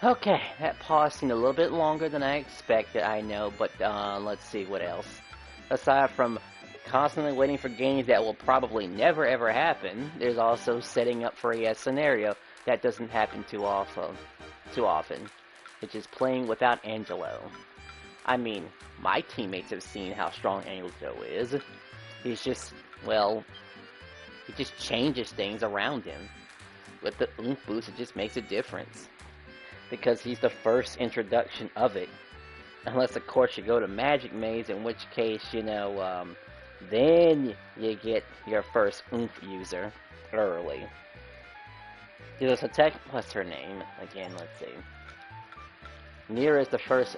Okay, that pause seemed a little bit longer than I expected, I know, but let's see what else. Aside from constantly waiting for games that will probably never ever happen, there's also setting up for a scenario that doesn't happen too often, which is playing without Angelo. I mean, my teammates have seen how strong Angelo is. He's just, well, he just changes things around him. With the Oomph boost, it just makes a difference. Because he's the first introduction of it. Unless, of course, you go to Magic Maze, in which case, then you get your first Oomph user early. There's a tech, what's her name? Again, let's see. Mira is the first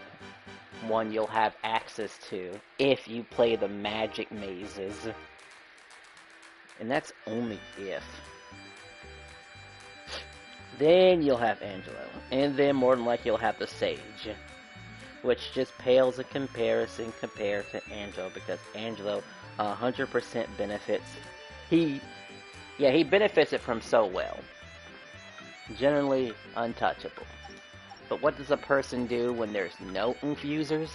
one you'll have access to if you play the Magic Mazes. And that's only if. Then you'll have Angelo, and then more than likely you'll have the Sage, which just pales in comparison compared to Angelo, because Angelo 100% benefits. He benefits it from so well. Generally untouchable. But what does a person do when there's no Oomph users?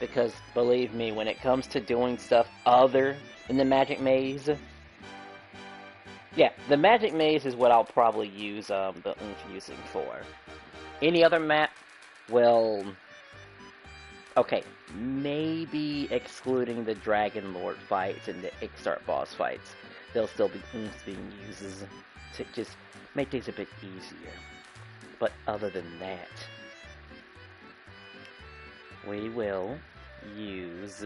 Because believe me, when it comes to doing stuff other than the Magic Maze, yeah, the Magic Maze is what I'll probably use the Oomph using for. Any other map? Well, okay, maybe excluding the Dragon Lord fights and the Ixtart boss fights. There'll still be Oomph being used to just make things a bit easier. But other than that, we will use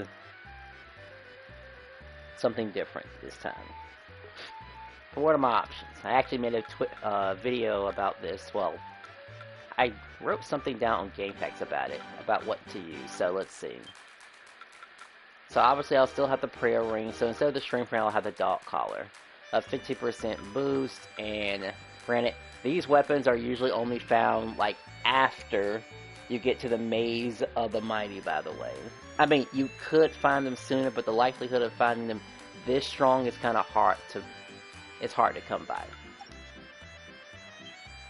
something different this time. What are my options? I actually made a video about this. Well, I wrote something down on GameFAQs about it, about what to use. So let's see. So obviously I'll still have the prayer ring. So instead of the string friend, I'll have the dog collar. A 50% boost, and granted, these weapons are usually only found like after you get to the Maze of the Mighty, by the way. I mean, you could find them sooner, but the likelihood of finding them this strong is kind of hard to come by.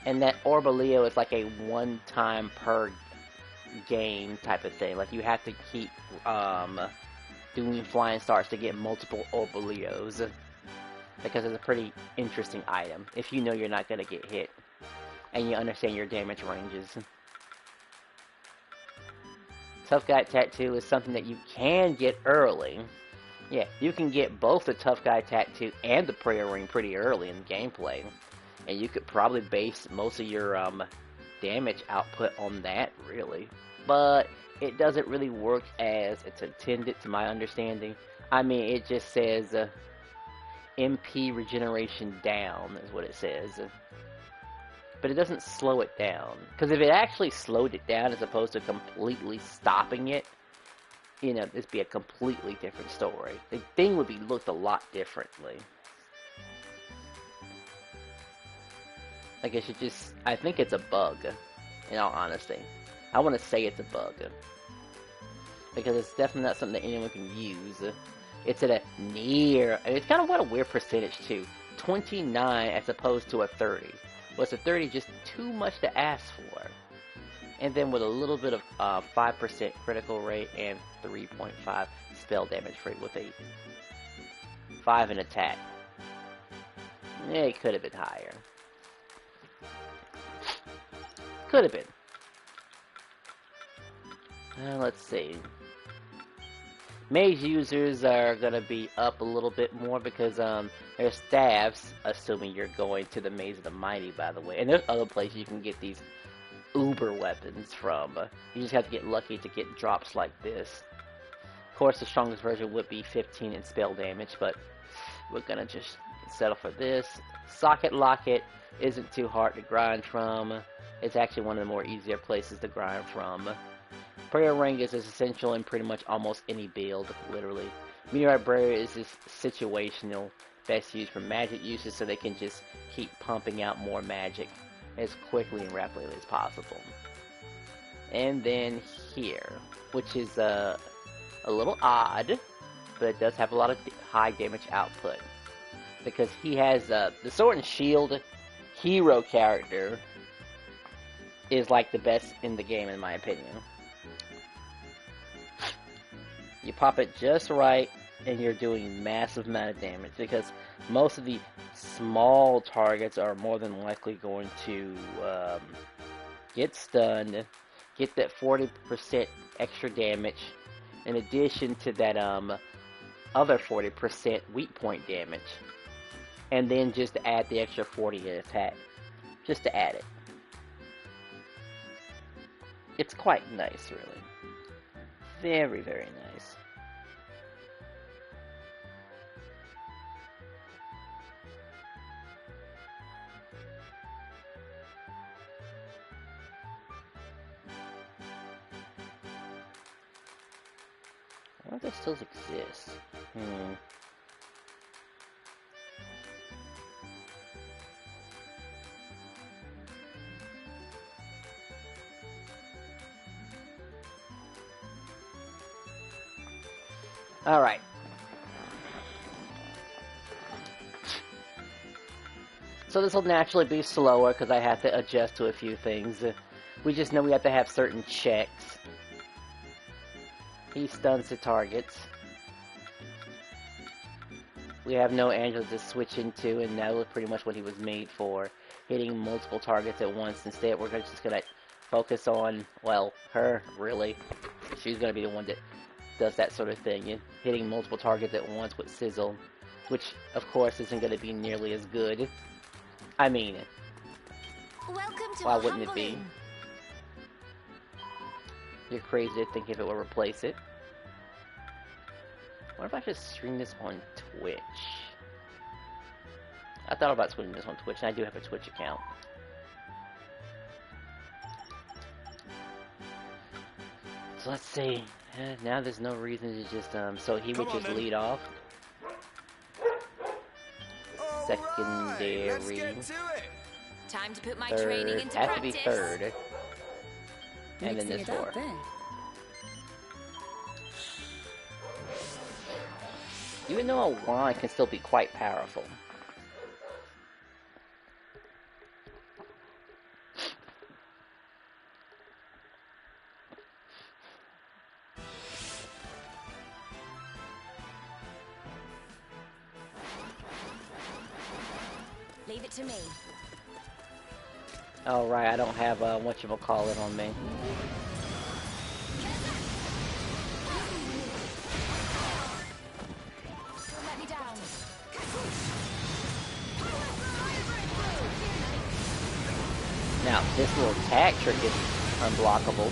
And that Orbaleo is like a one-time per game type of thing. Like, you have to keep doing flying stars to get multiple Orbaleos. Because it's a pretty interesting item, if you know you're not going to get hit. And you understand your damage ranges. Tough Guy Tattoo is something that you can get early. Yeah, you can get both the Tough Guy Tattoo and the Prayer Ring pretty early in the gameplay. And you could probably base most of your damage output on that, really. But it doesn't really work as it's intended, to my understanding. I mean, it just says MP regeneration down, is what it says. But it doesn't slow it down. Because if it actually slowed it down as opposed to completely stopping it, this be a completely different story. The thing would be looked a lot differently. Like, it should just, I think it's a bug, in all honesty. I want to say it's a bug. Because it's definitely not something that anyone can use. It's at a near, and it's kind of what a weird percentage too. 29 as opposed to a 30. Was a 30 just too much to ask for? And then with a little bit of 5% critical rate and 3.5 spell damage rate with a 5 in attack. It could have been higher. Could have been. Let's see. Mage users are going to be up a little bit more because their staffs, assuming you're going to the Maze of the Mighty, by the way. And there's other places you can get these uber weapons from. You just have to get lucky to get drops like this. Of course, the strongest version would be 15 in spell damage, but we're going to just settle for this. Socket Locket isn't too hard to grind from. It's actually one of the more easier places to grind from. Prayer Ring is essential in pretty much almost any build, literally. Meteorite Barrier is just situational, best used for magic uses so they can just keep pumping out more magic as quickly and rapidly as possible. And then here, which is a little odd, but it does have a lot of high damage output. Because he has the Sword and Shield hero character is like the best in the game in my opinion. You pop it just right and you're doing massive amount of damage because most of the small targets are more than likely going to get stunned, get that 40% extra damage in addition to that other 40% weak point damage, and then just add the extra 40 in attack, just to add it. It's quite nice, really. Very, very nice. I wonder if that still exists. Alright. So this will naturally be slower because I have to adjust to a few things. We just know we have to have certain checks. He stuns the targets. We have no Angela to switch into, and that was pretty much what he was made for. Hitting multiple targets at once. Instead, we're just going to focus on, well, her, really. She's going to be the one that does that sort of thing. Hitting multiple targets at once with Sizzle. Which, of course, isn't going to be nearly as good. I mean, why wouldn't it be? You're crazy to think if it will replace it. What if I just stream this on Twitch? I thought about streaming this on Twitch, and I do have a Twitch account. So let's see. Now there's no reason to just, so he would just lead off. Secondary. Let's get to it. Time to put my Third. training into Has practice. to be third. And then this four. Even though a wand can still be quite powerful. Leave it to me. Oh right, I don't have whatchamacallit on me. Don't let me down. Now, this little tag trick is unblockable.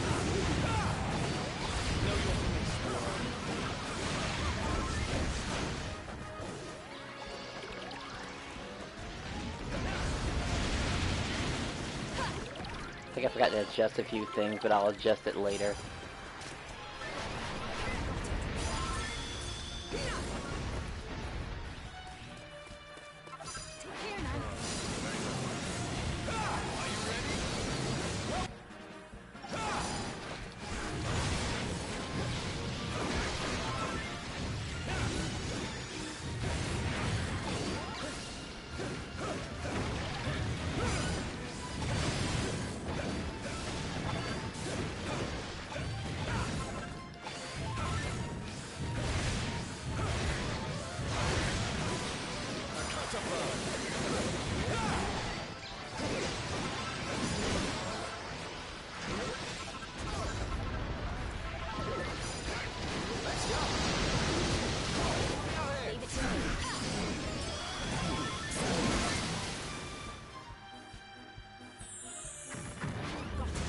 I think I forgot to adjust a few things, but I'll adjust it later.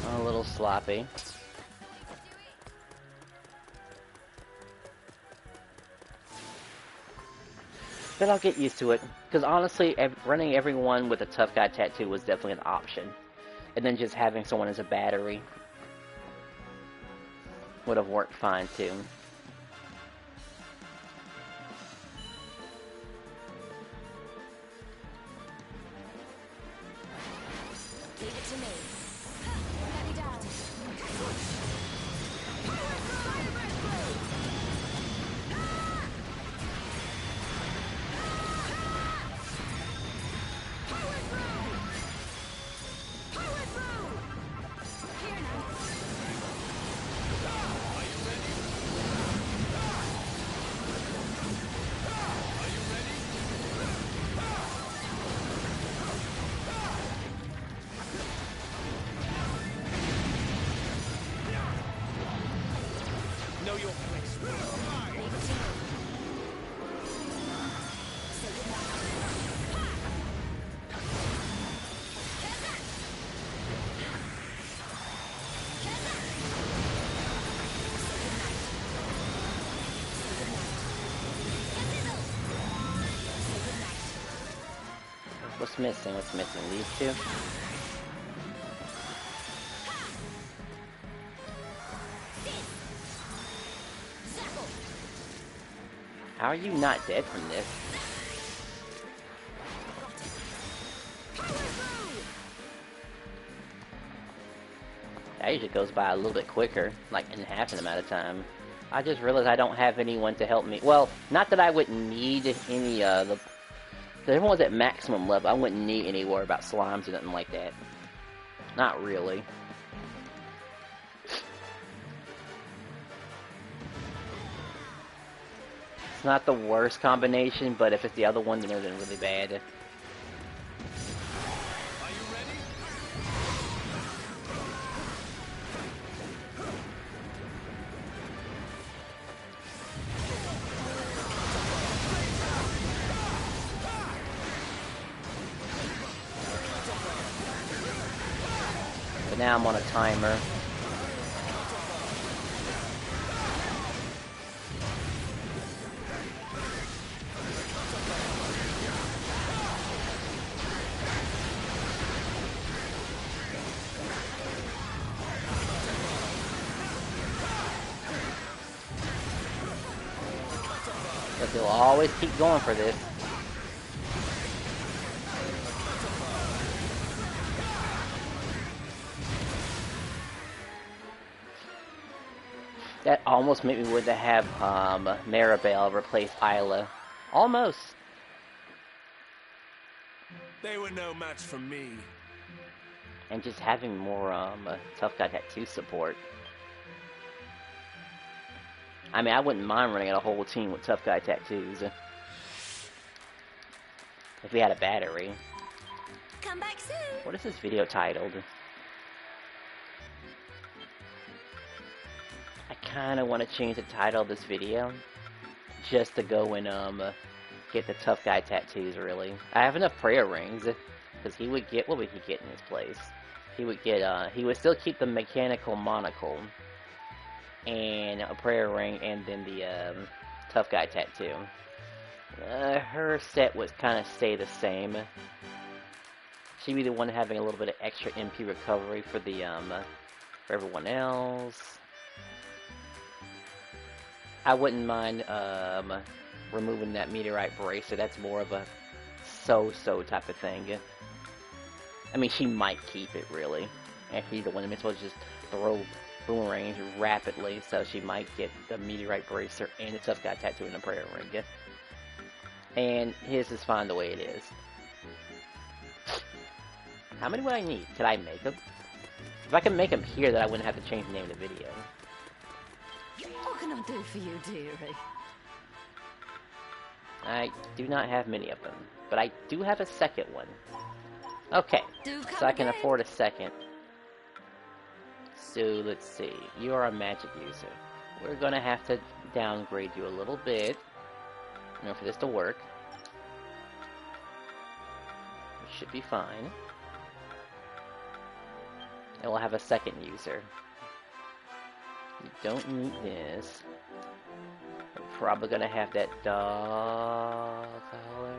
A little sloppy. But I'll get used to it, because honestly, running everyone with a tough guy tattoo was definitely an option. And then just having someone as a battery would have worked fine too. Leave it to me. Let me down. What's missing? What's missing? These two? How are you not dead from this? That usually goes by a little bit quicker, like in half an amount of time. I just realized I don't have anyone to help me. Well, not that I wouldn't need any, everyone's at maximum level. I wouldn't need any worry about slimes or nothing like that. Not really. It's not the worst combination, but if it's the other one, then it would have been really bad. But now I'm on a timer. But they'll always keep going for this. That almost made me want to have Maribel replace Isla. Almost. They were no match for me. And just having more Tough Guy Tattoo support. I mean, I wouldn't mind running a whole team with Tough Guy Tattoos. If we had a battery. Come back soon. What is this video titled? I kind of want to change the title of this video. Just to go and get the Tough Guy Tattoos, really. I have enough prayer rings. Because he would get, what would he get in his place? He would get, he would still keep the mechanical monocle. And a prayer ring, and then the Tough Guy Tattoo. Her set would kind of stay the same. She'd be the one having a little bit of extra MP recovery for the for everyone else. I wouldn't mind removing that meteorite bracer. That's more of a so-so type of thing. I mean, she might keep it really, and she's the one that's supposed to just throw boomerangs rapidly, so she might get the meteorite bracer and the Tough Guy Tattoo in the prayer ring. And his is fine the way it is. How many would I need? Could I make them? If I can make them here, then I wouldn't have to change the name of the video. What can I do for you, dearie? I do not have many of them, but I do have a second one. Okay, so I can afford a second. So let's see, you are a magic user. We're gonna have to downgrade you a little bit in order for this to work. It should be fine. And we'll have a second user. You don't need this. We're probably gonna have that dog color.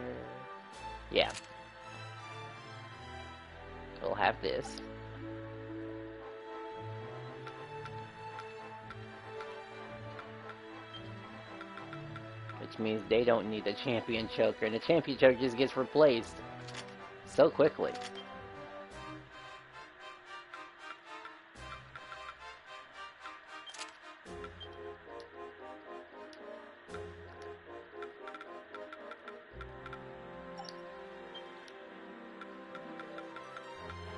Yeah. We'll have this. Which means they don't need the champion choker, and the champion choker just gets replaced so quickly.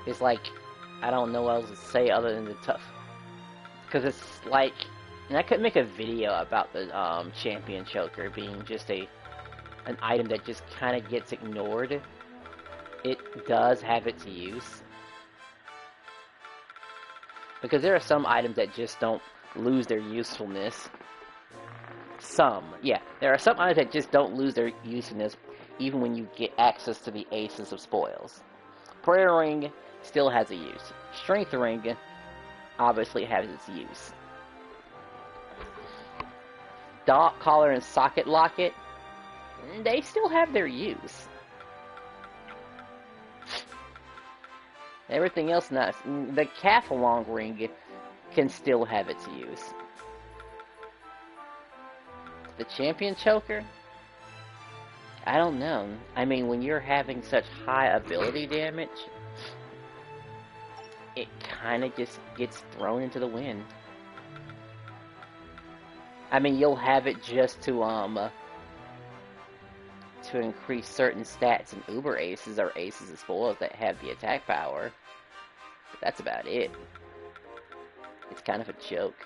It's like, I don't know what else to say other than the tough. Because it's like, and I could make a video about the champion choker being just an item that just kind of gets ignored. It does have its use. Because there are some items that just don't lose their usefulness. Some, yeah. There are some items that just don't lose their usefulness even when you get access to the aces of spoils. Prayer Ring still has a use. Strength Ring obviously has its use. Dot Collar and Socket Locket, they still have their use. Everything else not. The calf long ring can still have its use. The champion choker? I don't know. I mean, when you're having such high ability damage, it kind of just gets thrown into the wind. I mean, you'll have it just to increase certain stats in Uber Aces or Aces as spoils that have the attack power. But that's about it. It's kind of a joke.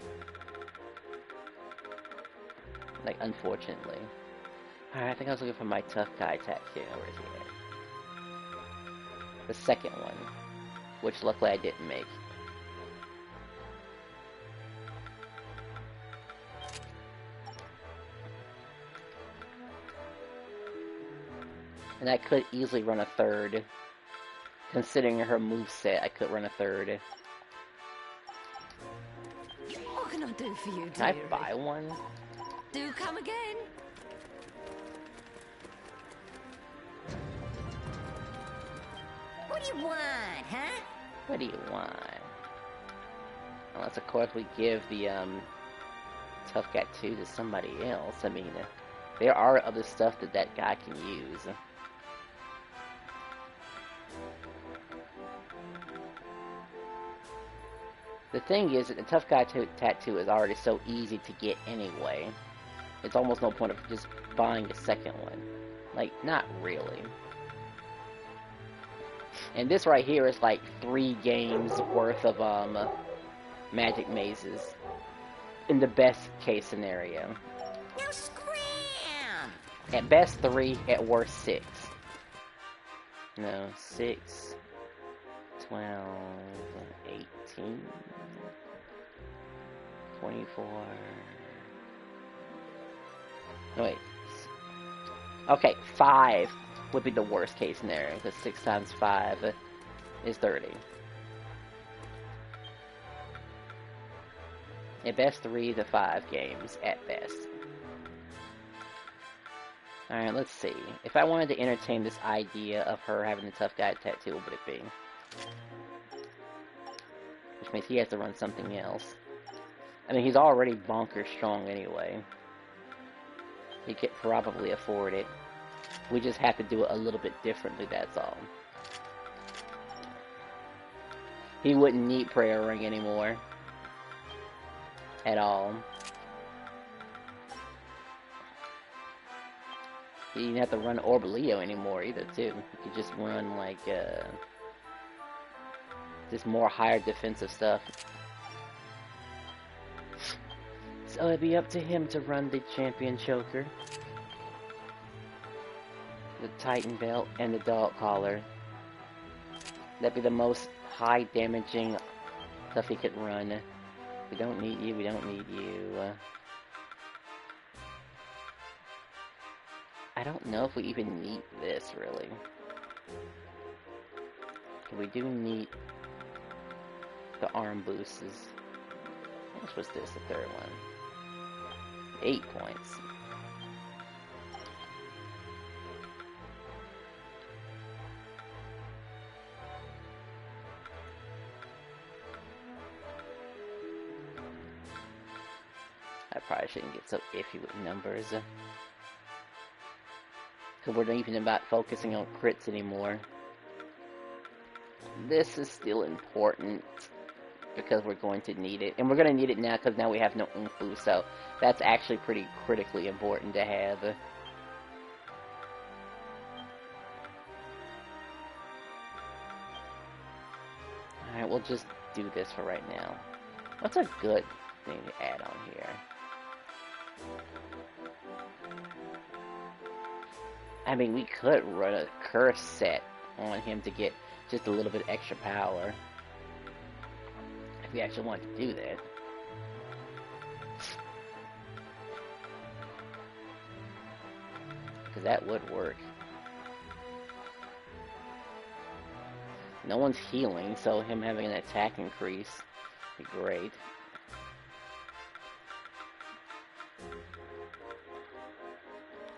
Like, unfortunately. Alright, I think I was looking for my tough guy tattoo. Where is he at? The second one. Which luckily I didn't make. And I could easily run a third. Considering her moveset, I could run a third. What can I do for you, Can I dearie? buy one? Do come again. What do you want, huh? What do you want? Unless, of course, we give the, Tough Guy 2 to somebody else. I mean, there are other stuff that that guy can use. The thing is that the Tough Guy tattoo is already so easy to get anyway. It's almost no point of just buying a second one. Like, not really. And this right here is like 3 games worth of, magic mazes. In the best case scenario. Now scram! At best 3, at worst 6. No, 6, 12, 18, 24. No, wait. Okay, 5 would be the worst case scenario, because 6 times 5 is 30. At best 3 to 5 games, at best. Alright, let's see. If I wanted to entertain this idea of her having the tough guy tattoo, what would it be? Which means he has to run something else. I mean, he's already bonkers strong anyway. He could probably afford it. We just have to do it a little bit differently, that's all. He wouldn't need Prayer Ring anymore. At all. He didn't have to run Orbaleo anymore either, too. He could just run, like, just more higher defensive stuff. So it'd be up to him to run the Champion Choker, the Titan Belt, and the Dog Collar. That'd be the most high damaging stuff he could run. We don't need you, we don't need you. I don't know if we even need this, really. We do need the arm boosts. What was this, the third one? 8 points. I probably shouldn't get so iffy with numbers. Because we're not even about focusing on crits anymore. This is still important. Because we're going to need it. And we're going to need it now because now we have no Oomph, so that's actually pretty critically important to have. Alright, we'll just do this for right now. What's a good thing to add on here? I mean, we could run a curse set on him to get just a little bit extra power. If we actually want to do that. Because that would work. No one's healing, so him having an attack increase would be great.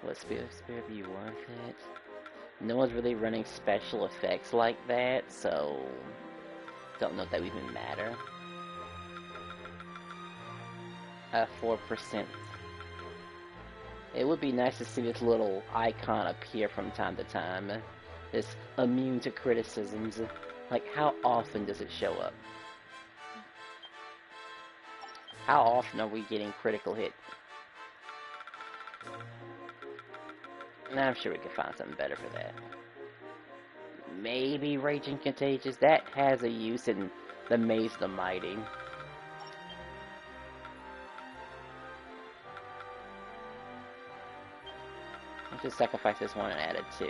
Will Spirit be worth it? No one's really running special effects like that, so Don't know if that would even matter. 4%. It would be nice to see this little icon appear from time to time. It's immune to criticisms. Like, how often does it show up? How often are we getting critical hit? I'm sure we can find something better for that. Maybe Raging Contagious. That has a use in the Maze of the Mighty. I'll just sacrifice this one and add it 2.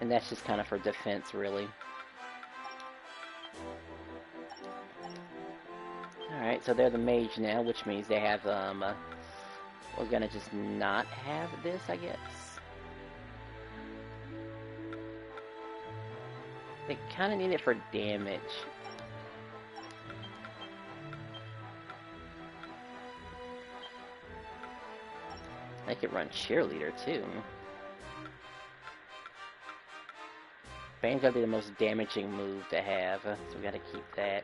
And that's just kind of for defense, really. Alright, so they're the mage now, which means they have, we're gonna just not have this, I guess. They kind of need it for damage. They could run cheerleader too. Bang's gotta be the most damaging move to have, so we gotta keep that.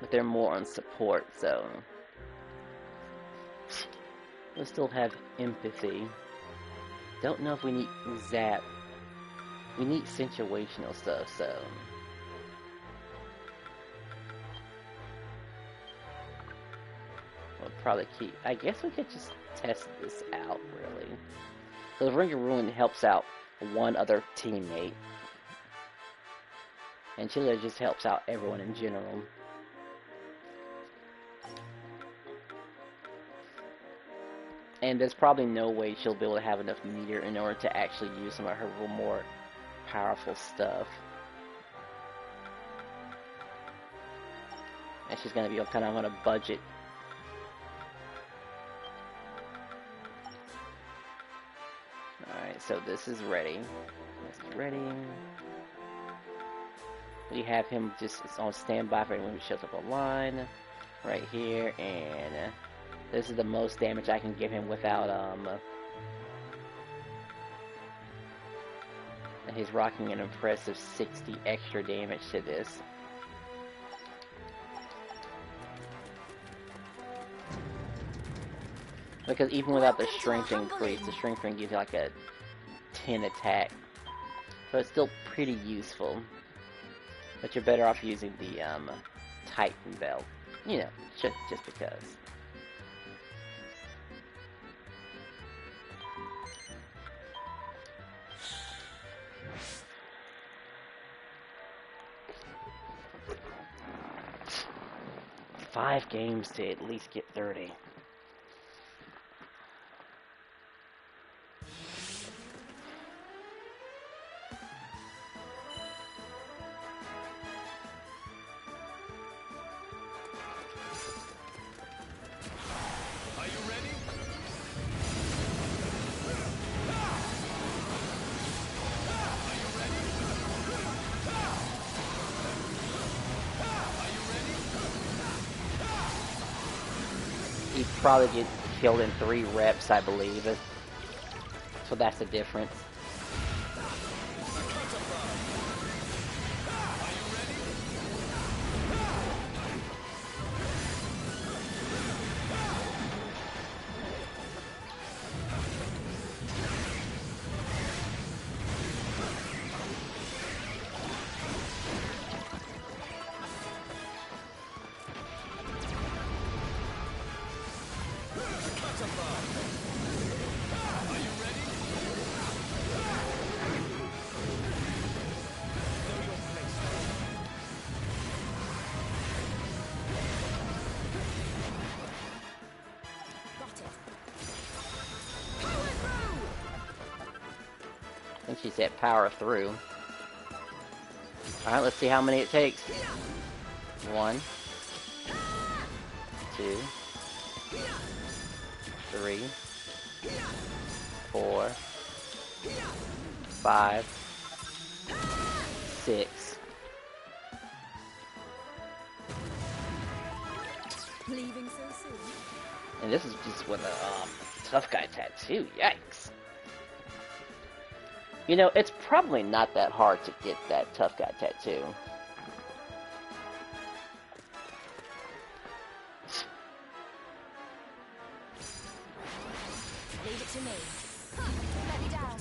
But they're more on support, so we'll still have empathy. Don't know if we need zap. We need situational stuff, so we'll probably keep. I guess we could just test this out, really. So the Ring of Ruin helps out one other teammate, and Chile just helps out everyone in general. And there's probably no way she'll be able to have enough meter in order to actually use some of her more powerful stuff. And she's gonna be kind of on a budget. Alright, so this is ready. This is ready. We have him just on standby for anyone who shows up online. Right here, and this is the most damage I can give him without, and he's rocking an impressive 60 extra damage to this. Because even without the strength increase, the strength ring gives you like a 10 attack. So it's still pretty useful. But you're better off using the, Titan belt. You know, just because. Five games to at least get 30. Are you ready? He'd probably get killed in 3 reps, I believe. So that's the difference. I think she said power through. Alright, let's see how many it takes. 1, 2, 3, 4, 5, 6. Leaving so soon? And this is just with a tough guy tattoo. Yikes. You know, it's probably not that hard to get that tough guy tattoo. Leave it to me. Let me down.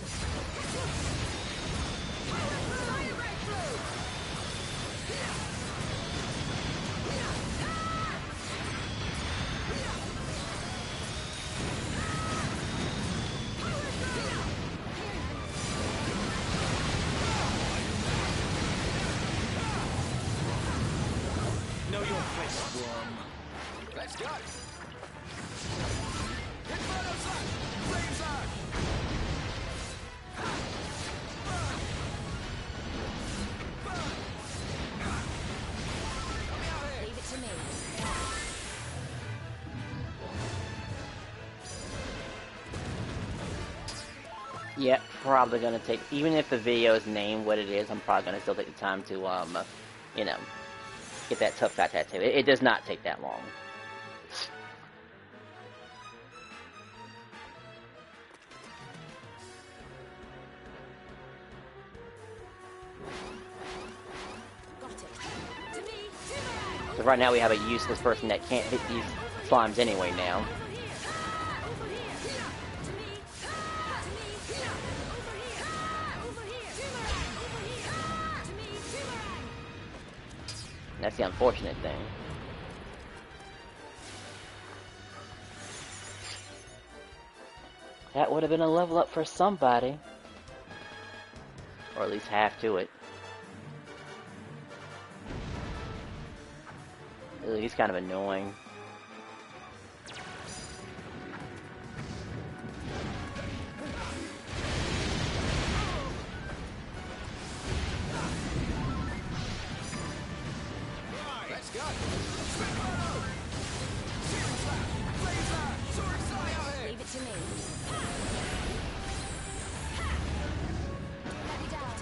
Know your place, worm. Let's go. Inferno Sun! Flames on! Leave it to me. Yeah, probably gonna take, even if the video is named what it is, I'm probably gonna still take the time to, you know, get that tough guy tattoo. It does not take that long. Got it. To me. Boomerang. So right now we have a useless person that can't hit these slimes anyway now. Over here. To me. To me. Over here. Boomerang. Over here. To me. Boomerang. That's the unfortunate thing. That would have been a level up for somebody. Or at least half to it. Ooh, he's kind of annoying. Let's go. Inferno! Searing Slap! Flames on! Sword Fly out here! Leave it to me. Let me down.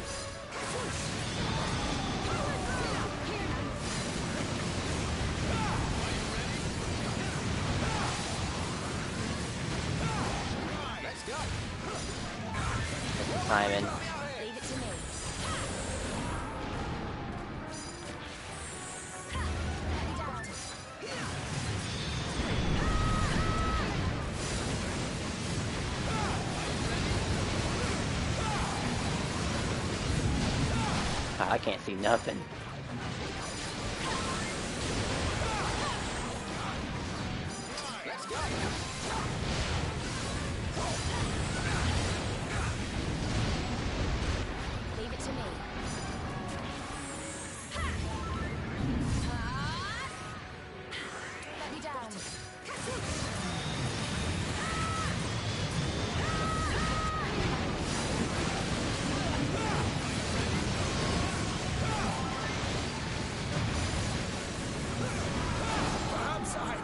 Let's go. Simon. Leave it to me. Let me down. I can't see nothing. Let's go. Leave it to me. Let me down. Perhaps I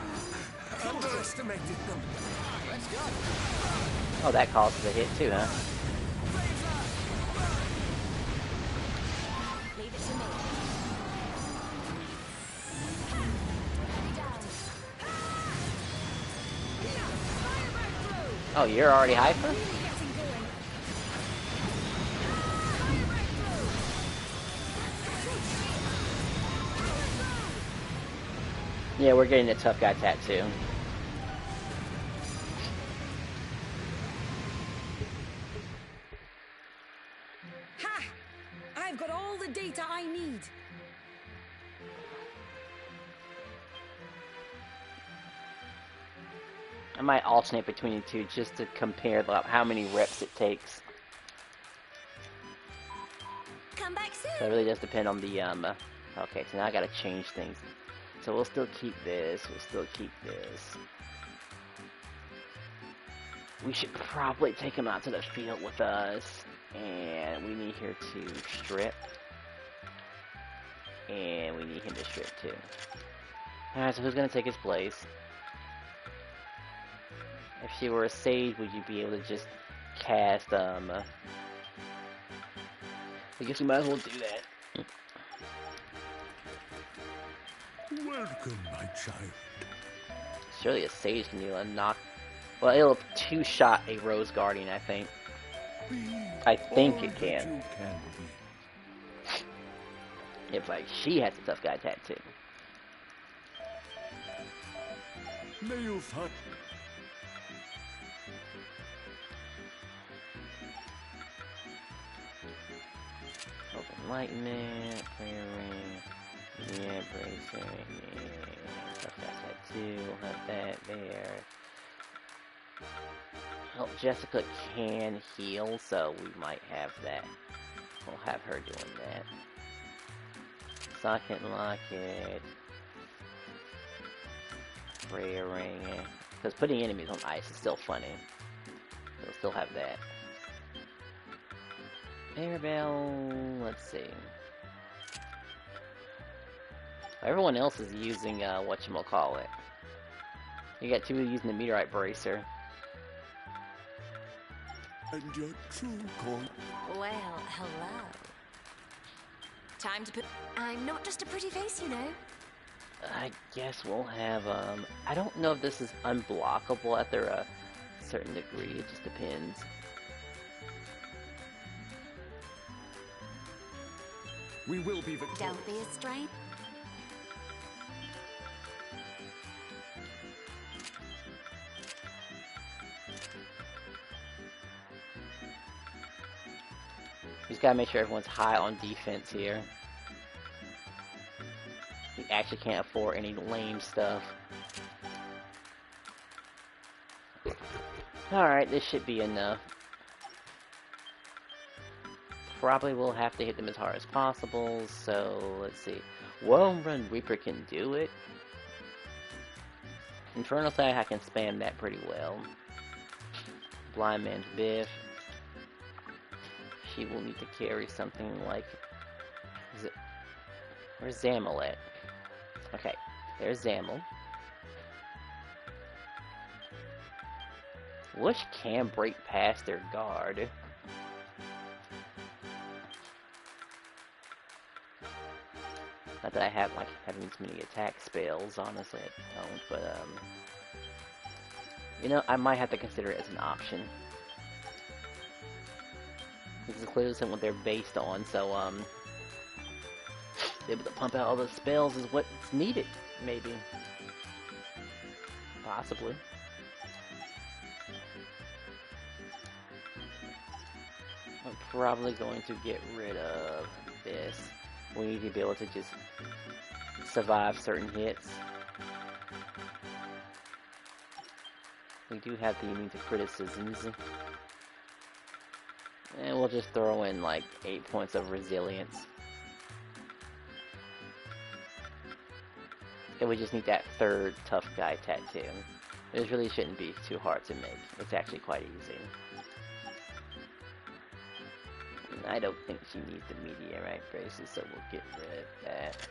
underestimated them. Let's go. Oh, that causes a hit too, huh? Leave it to me. Let me down. Oh, you're already hyper? Really getting going. Yeah, we're getting a tough guy tattoo. Ha! I've got all the data I need. I might alternate between the two just to compare how many reps it takes. Come back soon. So it really does depend on the, okay, so now I gotta change things. So we'll still keep this, we'll still keep this. We should probably take him out to the field with us. And we need here to strip. And we need him to strip too. Alright, so who's gonna take his place? If she were a sage, would you be able to just cast, I guess we might as well do that. Welcome, my child. Surely a sage can do a knock. Well, it'll two-shot a Rose Guardian, I think. Be I think all it that can. you can If like she has a tough guy tattoo. be. May you find. Open lightning, prayer ring, yeah, bracer, yeah, tough guy tattoo. We'll have that there. Well, Jessica can heal, so we might have that. We'll have her doing that. Socket locket. Prayer ring. Because putting enemies on ice is still funny. We'll still have that. Airbell. Let's see. Everyone else is using whatchamacallit. You got two using the meteorite bracer. And your true call. Well, hello. Time to put... I'm not just a pretty face, you know. I guess we'll have, I don't know if this is unblockable after a certain degree. It just depends. We will be victorious. Don't be a strain. Just gotta make sure everyone's high on defense here. We actually can't afford any lame stuff. Alright, this should be enough. Probably will have to hit them as hard as possible, so let's see. Well Run Reaper can do it. Infernal Side, I can spam that pretty well. Blind Man's Biff. She will need to carry something like... Is it... Where's Zamel at? Okay, there's Zamel. Which can break past their guard. Not that I have like having as many attack spells, honestly I don't, but you know, I might have to consider it as an option. This is clearly what they're based on, so able to pump out all those spells is what's needed, maybe. Possibly. I'm probably going to get rid of this. We need to be able to just survive certain hits. We do have the immune to criticisms. And we'll just throw in like 8 points of resilience. And we just need that third tough guy tattoo. This really shouldn't be too hard to make. It's actually quite easy. And I don't think she needs the meteorite braces, so we'll get rid of that.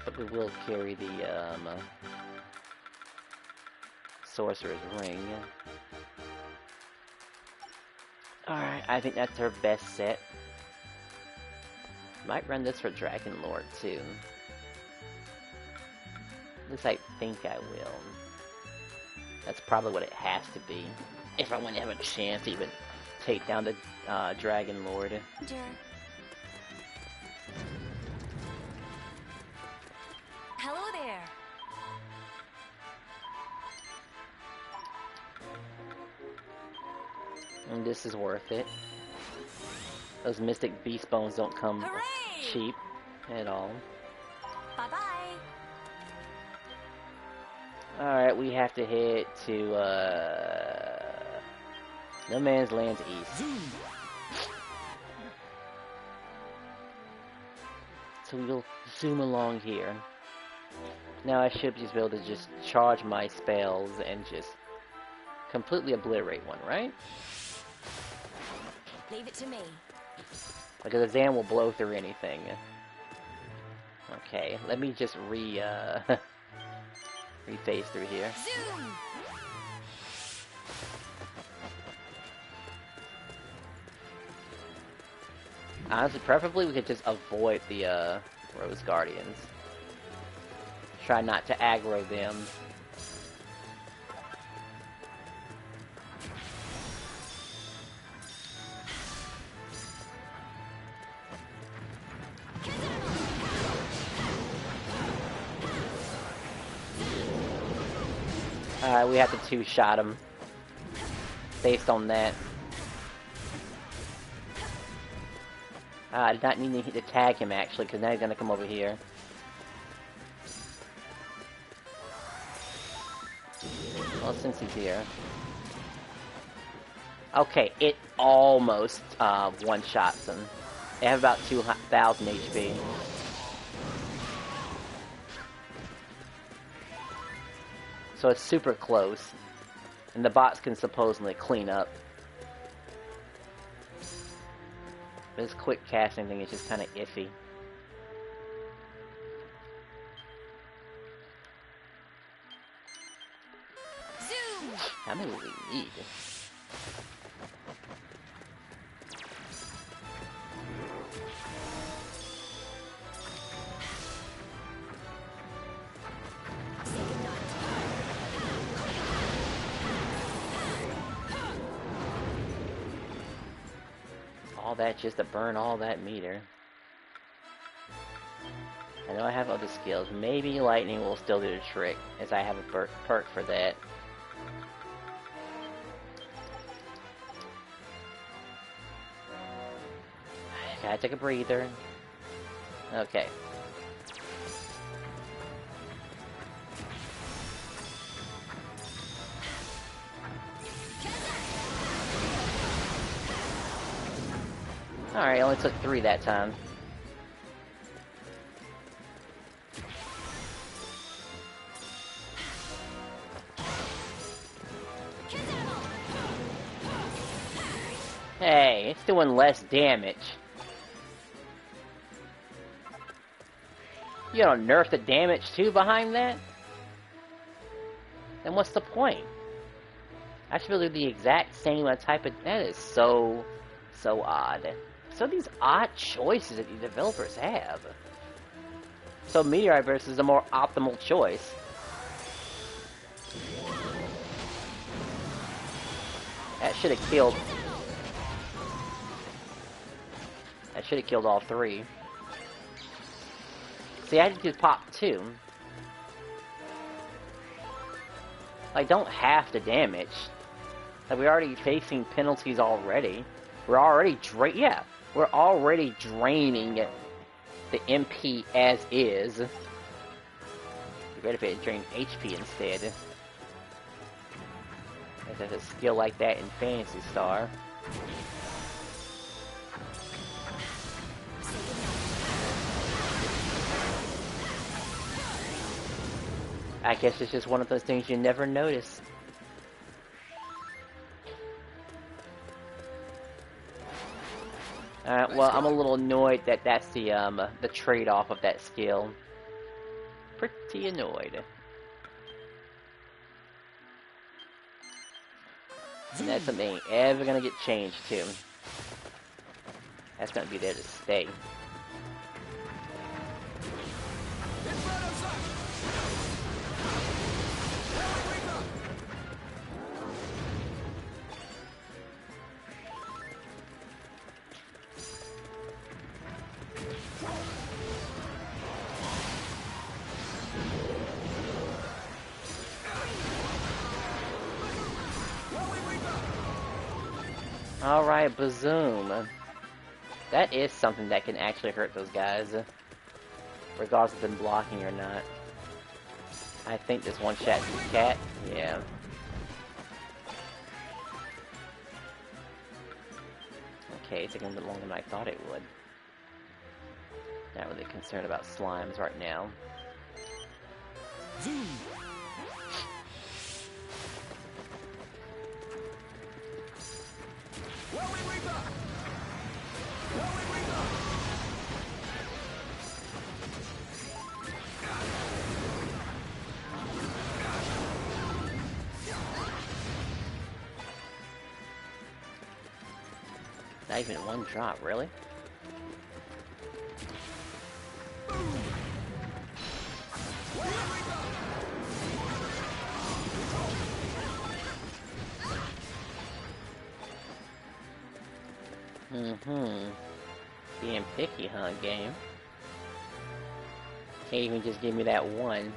But we will carry the Sorcerer's Ring. Alright, I think that's our best set. Might run this for Dragon Lord too. At least I think I will. That's probably what it has to be. If I want to have a chance to even take down the Dragon Lord. Hello there. And this is worth it. Those Mystic Beast Bones don't come Hooray! cheap at all. Bye-bye. Alright, we have to head to, No Man's Land's east. Zoom. So we'll zoom along here. Now I should just be able to just charge my spells and just completely obliterate one, right? Leave it to me. Because the Zan will blow through anything. Okay, let me just rephase through here. Zoom! Honestly, preferably we could just avoid the Rose Guardians. Try not to aggro them. Alright, we have to two-shot him. Based on that. I did not need to tag him, actually, because now he's gonna come over here. Well, since he's here. Okay, it almost one-shots him. They have about 2,000 HP. So it's super close. And the bots can supposedly clean up. But this quick casting thing is just kind of iffy. Zoom! How many do we need? All that just to burn all that meter. I know I have other skills. Maybe lightning will still do the trick, as I have a perk for that. Gotta take a breather. Okay. Alright, only took 3 that time. Hey, it's doing less damage. You don't nerf the damage too behind that? Then what's the point? I should do the exact same type of... That is so odd. So these odd choices that these developers have. So Meteorite Burst is a more optimal choice. That should have killed... That should have killed all 3. See, I just pop 2. Like, don't half the damage. Like, we're already facing penalties already. We're already we're already draining the MP as is. Be better if it drained HP instead. If there's a skill like that in Phantasy Star. I guess it's just one of those things you never notice. Alright, well, I'm a little annoyed that that's the trade-off of that skill. Pretty annoyed. And that's something ever gonna get changed too. That's gonna be there to stay. Alright, Bazoom. That is something that can actually hurt those guys. Regardless of them blocking or not. I think this one shot cat. Yeah. Okay, it's taking a bit longer than I thought it would. Not really concerned about slimes right now. Zoom. Not even one drop, really? Whirling Being picky, huh, game? Can't even just give me that one.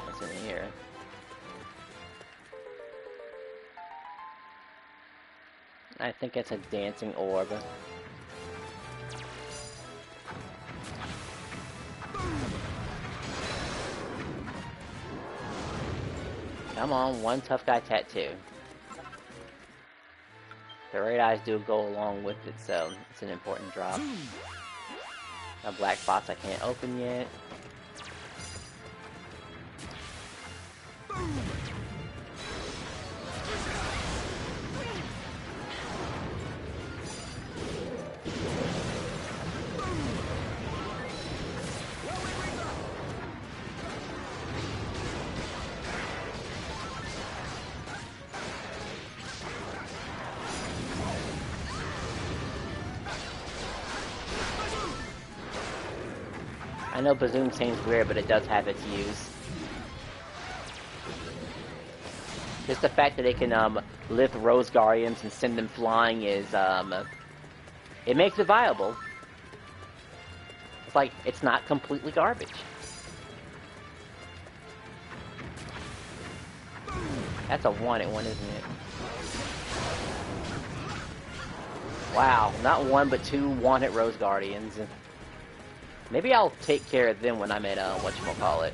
What's in here? I think it's a dancing orb. Come on, one tough guy tattoo. The red eyes do go along with it, so it's an important drop. A black box I can't open yet. I know Bazoom seems weird, but it does have its use. Just the fact that it can lift Rose Guardians and send them flying is it makes it viable. It's like it's not completely garbage. That's a wanted one, isn't it? Wow, not one but two wanted Rose Guardians. Maybe I'll take care of them when I'm at, whatchamacallit.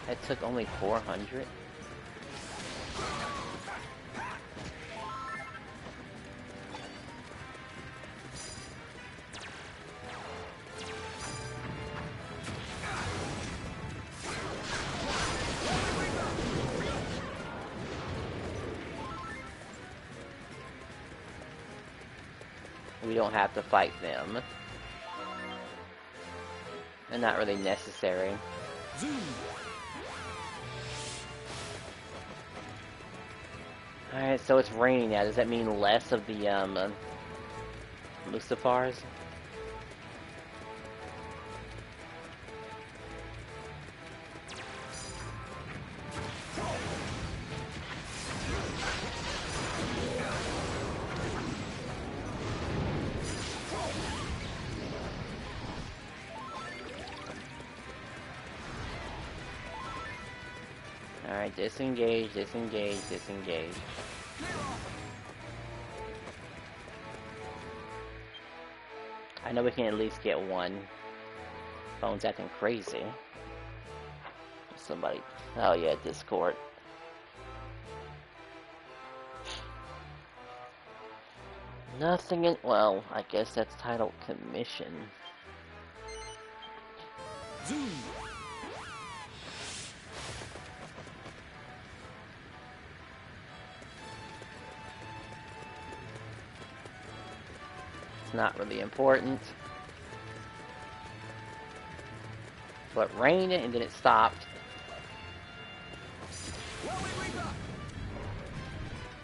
That took only 400? We don't have to fight them. They're not really necessary. Alright, so it's raining now. Does that mean less of the, Lucifers? Alright, disengage, disengage, disengage. I know we can at least get one. Phone's acting crazy. Somebody... Oh yeah, Discord. Nothing in... Well, I guess that's titled Commission. Zoom. It's not really important. But rained and then it stopped.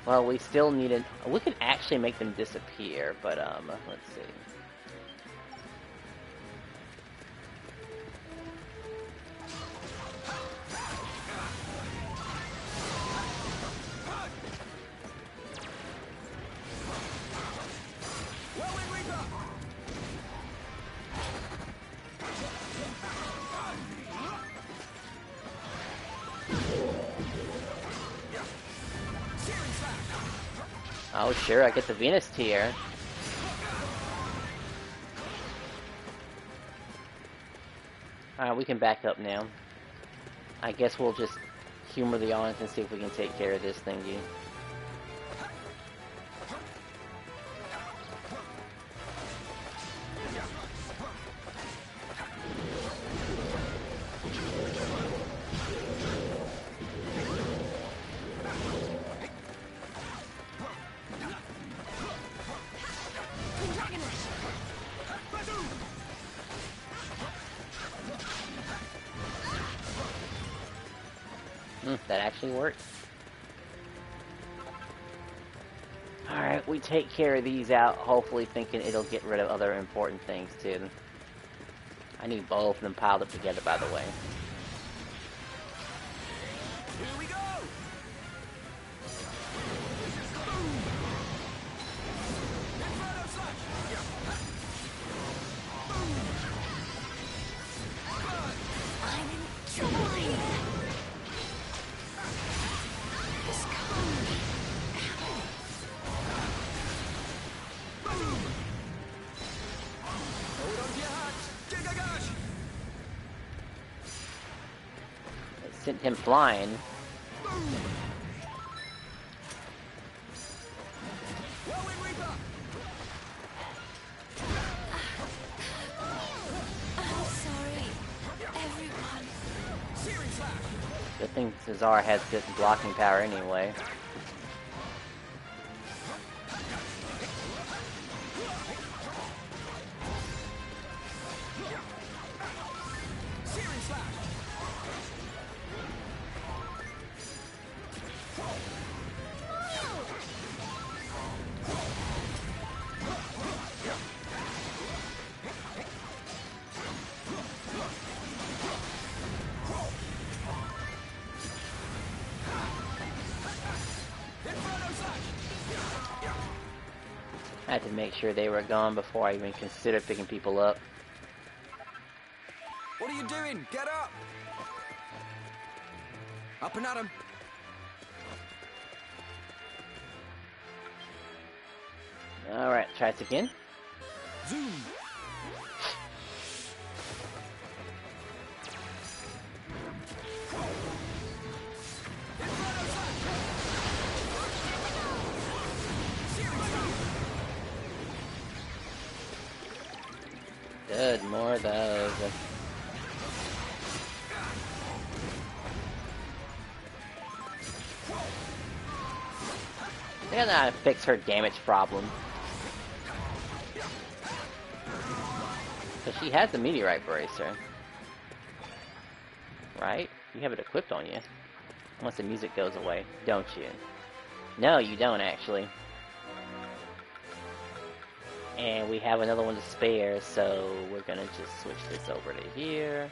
Well, we still needed... We could actually make them disappear, but, let's see. Oh, sure, I get the Venus tier. Alright, we can back up now. I guess we'll just humor the audience and see if we can take care of this thingy. That actually worked. we take care of these out, hopefully thinking it'll get rid of other important things too. I need both of them piled up together, by the way. Here we go! Inferno slash! I'm in trouble here. Just calm me. Hold on to your hats! Gigagash! It sent him flying. Whirlwind Reaper! I'm sorry, everyone. Searing slash! Good thing Cesar has good blocking power anyway. Searing slash! Inferno slash! I had to make sure they were gone before I even considered picking people up. What are you doing? Get up! Up and at 'em! Alright, try this again. Zoom! Inferno slash! Searing slash! Good, more of those. I gotta know how to fix her damage problem. But she has the meteorite bracer. Right? You have it equipped on you. Once the music goes away, don't you? No, you don't actually. And we have another one to spare, so we're gonna just switch this over to here.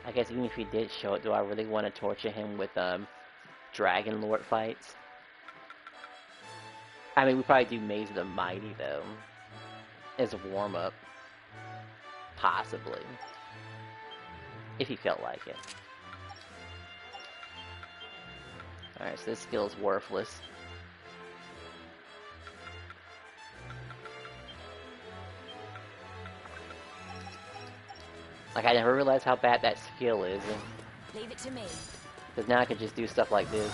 I guess even if he did show it, do I really want to torture him with Dragon Lord fights? I mean, we probably do Maze of the Mighty though, as a warm-up, possibly, if he felt like it. All right, so this skill is worthless. Like, I never realized how bad that skill is. Leave it to me. Because now I could just do stuff like this.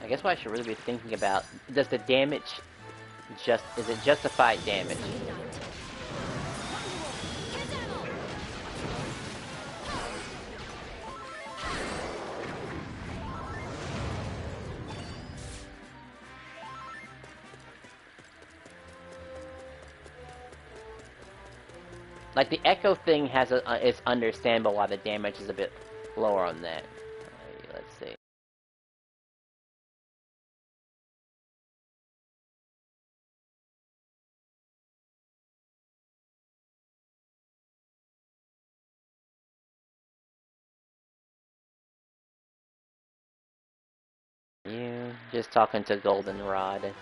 I guess what I should really be thinking about, does the damage is it justified damage? Like, the echo thing has it's understandable why the damage is a bit lower on that. Let's see. You just talking to Goldenrod.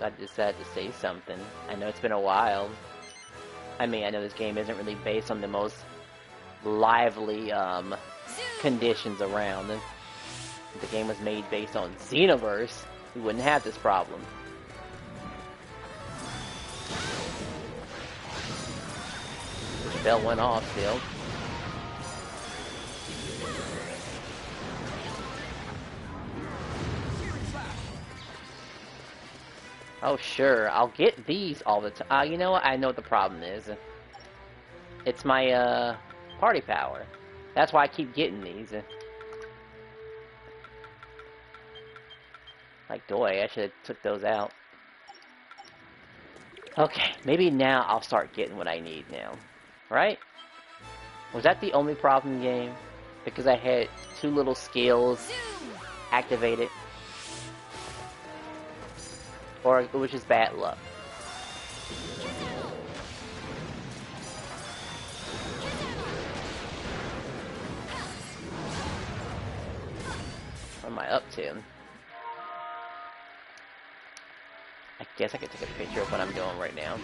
I decided to say something. I know it's been a while. I mean, I know this game isn't really based on the most lively conditions around. If the game was made based on Xenoverse, we wouldn't have this problem. Bell went off still. Oh, sure. I'll get these all the time. You know what? I know what the problem is. It's my, party power. That's why I keep getting these. Like, doy, I should have took those out. Okay, maybe now I'll start getting what I need now. Right? Was that the only problem game? Because I had 2 little skills activated? Or it was just bad luck? What am I up to? I guess I could take a picture of what I'm doing right now.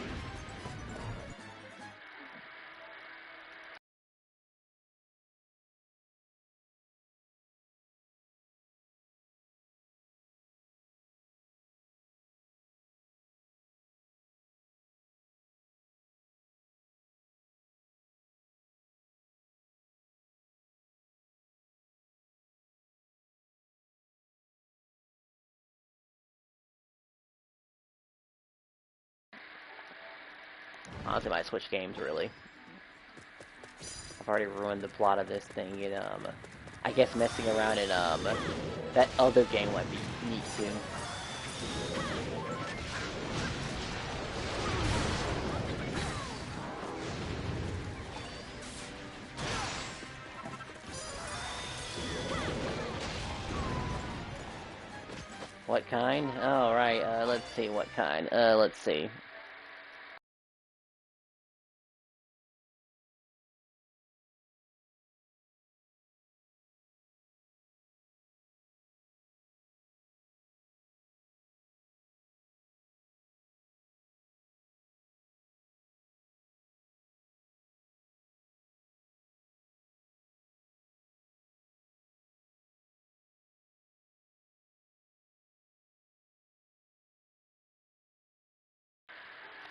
Honestly, I might switch games, really. I've already ruined the plot of this thing, and, I guess messing around in, that other game might be neat, too. What kind? Oh, right, let's see what kind. Let's see.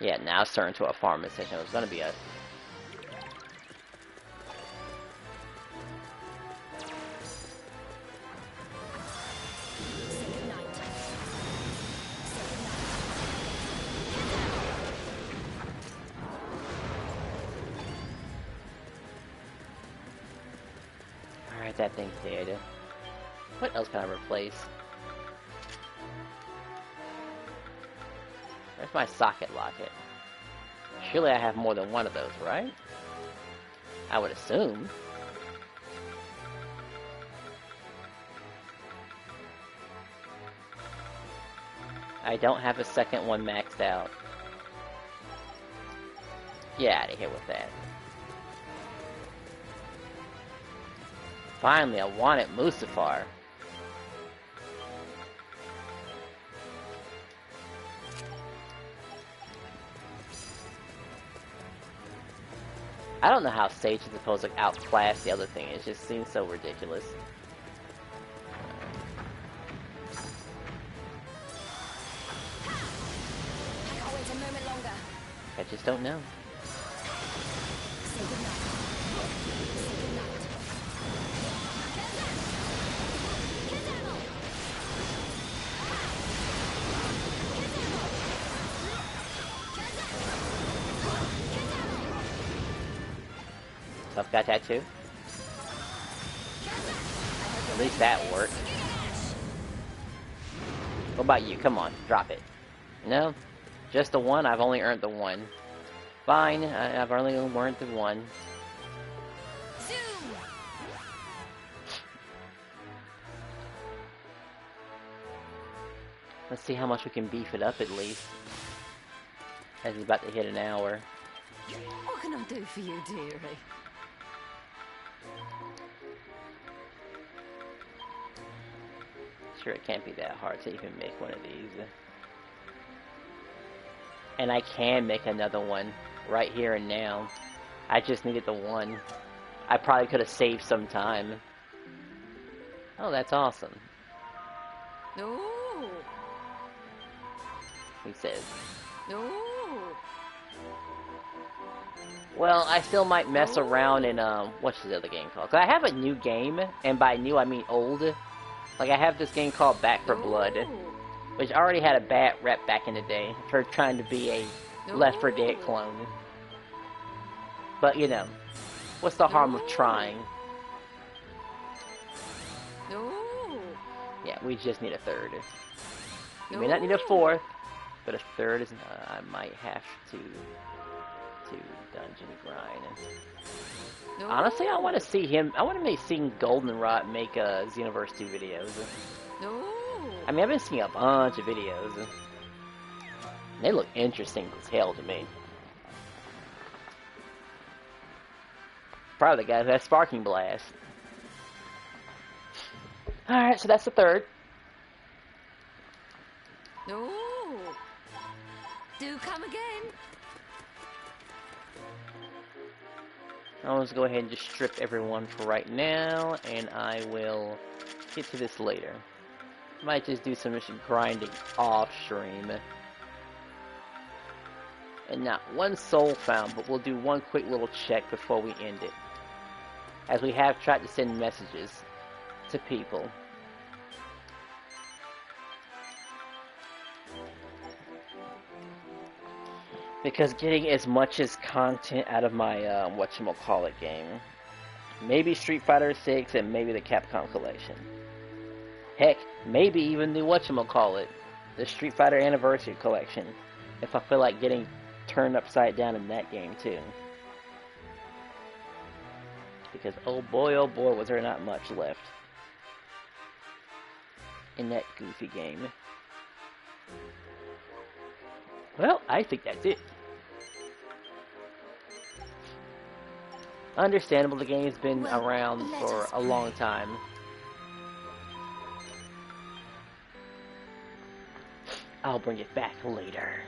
Yeah, now it's turned into a farming station. It was gonna be a... Alright, that thing's dead. What else can I replace? Where's my socket locket? Surely I have more than one of those, right? I would assume. I don't have a second one maxed out. Get out of here with that. Finally, I wanted Mustafar. I don't know how Sage is supposed to outclass the other thing. It just seems so ridiculous. I can't wait a moment longer. I just don't know. Say goodnight. Say goodnight. So I've got that too. At least that worked. What about you? Come on, drop it. No? Just the one? I've only earned the one. Fine, I've only earned the one. Zoom. Let's see how much we can beef it up at least. As it's about to hit an hour. What can I do for you, dearie? Sure, it can't be that hard to even make one of these. And I can make another one right here and now. I just needed the one. I probably could have saved some time. Oh, that's awesome. No. He says. No. Well, I still might mess around in, what's the other game called? 'Cause I have a new game, and by new I mean old. Like, I have this game called Back for Blood. which already had a bad rep back in the day for trying to be a Left 4 Dead clone. But you know, what's the harm of trying? No. Yeah, we just need a third. We may not need a fourth, but a third is. I might have to dungeon grind. No. Honestly, I want to see him. I want to make seeing Goldenrod make Xenoverse 2 videos. No. I mean, I've been seeing a bunch of videos. They look interesting as hell to me. Probably the guy who has Sparking Blast. Alright, so that's the third. No. Do come again. I'll just go ahead and just strip everyone for right now, and I will get to this later. Might just do some grinding off stream. And not one soul found, but we'll do one quick little check before we end it. As we have tried to send messages to people. Because getting as much as content out of my whatchamacallit game. Maybe Street Fighter 6 and maybe the Capcom Collection. Heck, maybe even the whatchamacallit, the Street Fighter Anniversary Collection. If I feel like getting turned upside down in that game too. Because oh boy, was there not much left in that goofy game. Well, I think that's it. Understandable, the game's been around for a long time. I'll bring it back later.